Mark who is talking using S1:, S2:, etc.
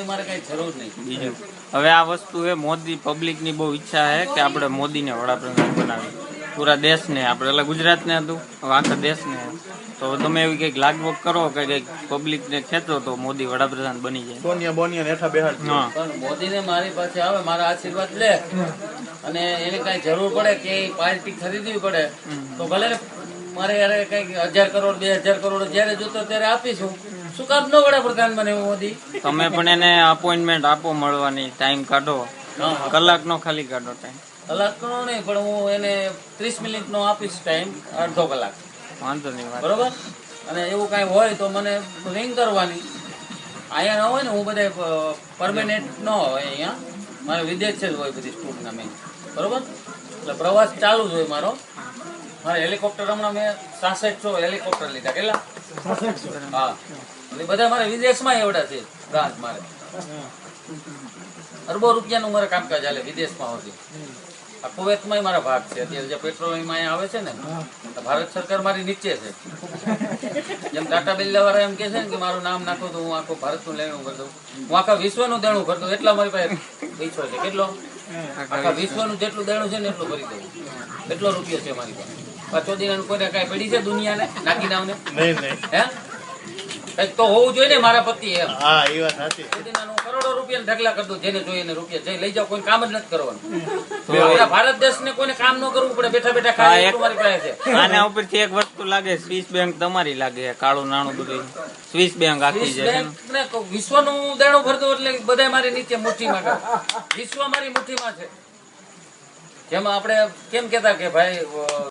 S1: મારે કઈ જરૂર નહીં.
S2: બીજું હવે આ વસ્તુ એ મોદી પબ્લિક ની બહુ ઈચ્છા છે કે આપણે મોદીને વડાપ્રધાન બનાવીએ પૂરા દેશને. આપણે એટલે ગુજરાતને હતું, હવે આખા દેશને. તો તમે એવી કઈક લાગવગ કરો કે કઈક પબ્લિક ને ખેંચો તો મોદી વડાપ્રધાન બની જાય.
S3: સોનિયા બોનિયા નેઠા બેહાડ.
S1: પણ મોદીને મારી પાસે આવે, મારા આશીર્વાદ લે અને એને કઈ જરૂર પડે કે પાર્ટી ખરીદવી પડે તો ભલે મારે યાર કઈક 1000 કરોડ 2000 કરોડ જયારે જોતો ત્યારે આપીશું. શું કામ નો વડાપ્રધાન બને મોદી?
S2: તમે પણ એને અપોઇન્ટમેન્ટ આપો, મળવાની ટાઈમ કાઢો, કલાકનો ખાલી કાઢો ટાઈમ.
S1: કલાક નો નહીં, પણ હું એને 30 મિનિટનો આપીશ ટાઈમ, અડધો કલાક.
S2: વાંધો નહીં,
S1: બરોબર. અને એવું કઈ હોય તો મને રિંગ કરવાની. અહીંયા ના હોય ને, હું બધા પરમેનન્ટ ન હોય અહીંયા, મારે વિદેશ જ હોય બધી ટૂર્નામેન્ટ. બરોબર. એટલે પ્રવાસ ચાલુ જ હોય મારો. મારે હેલિકોપ્ટર હમણાં મેં 6600 હેલિકોપ્ટર લીધા. કેટલા? હા. એટલે બધા મારે વિદેશમાં એવડા છે બ્રાન્ચ. મારે અરબો રૂપિયાનું મારે કામકાજ ચાલે વિદેશમાં હોતી. આ કુવેતમાં મારા ભાગ છે. અત્યારે જે પેટ્રોલિયમ અહીંયા આવે છે ને, ભારત સરકાર મારી નીચે છે. જેમ ટાટા બિરલા વાળા એમ કે છે ને કે મારું નામ નાખો તો હું આખું ભારતનું લેણું કરી દઉં, હું આખા વિશ્વનું દેણું કરી દઉં. એટલા મારી પાસે પૈસો છે. કેટલો? આખા વિશ્વનું જેટલું દેણું છે ને એટલું કરી દઉં. એટલો રૂપિયો છે મારી પાસે. પાછો દિન કોઈને કઈ પડી છે દુનિયાને નાખી નાવને? હે કઈક તો હોવું જોઈએ ને મારા પતિ એમ.
S3: હા, એ વાત સાચી.
S1: કરોડો રૂપિયા ઢગલા કરી દઉં, જેને જોઈએ રૂપિયા જઈ લઈ જાવ. કોઈ કામ જ નથી કરવાનું. આપણા ભારત દેશ ને કોઈને કામ ન કરવું પડે, બેઠા બેઠા ખાય મારી પાસે છે.
S2: આના ઉપરથી એક વસ્તુ લાગે, સ્વિસ બેંક તમારી લાગે, કાળું નાણું બધું સ્વિસ બેંક આખી છે.
S1: વિશ્વનું દેણું ભરતું એટલે બધા મારી નીચે મુઠ્ઠીમાં કરે. વિશ્વ મારી મુઠ્ઠીમાં છે. જેમાં આપણે કેમ કેતા કે ભાઈ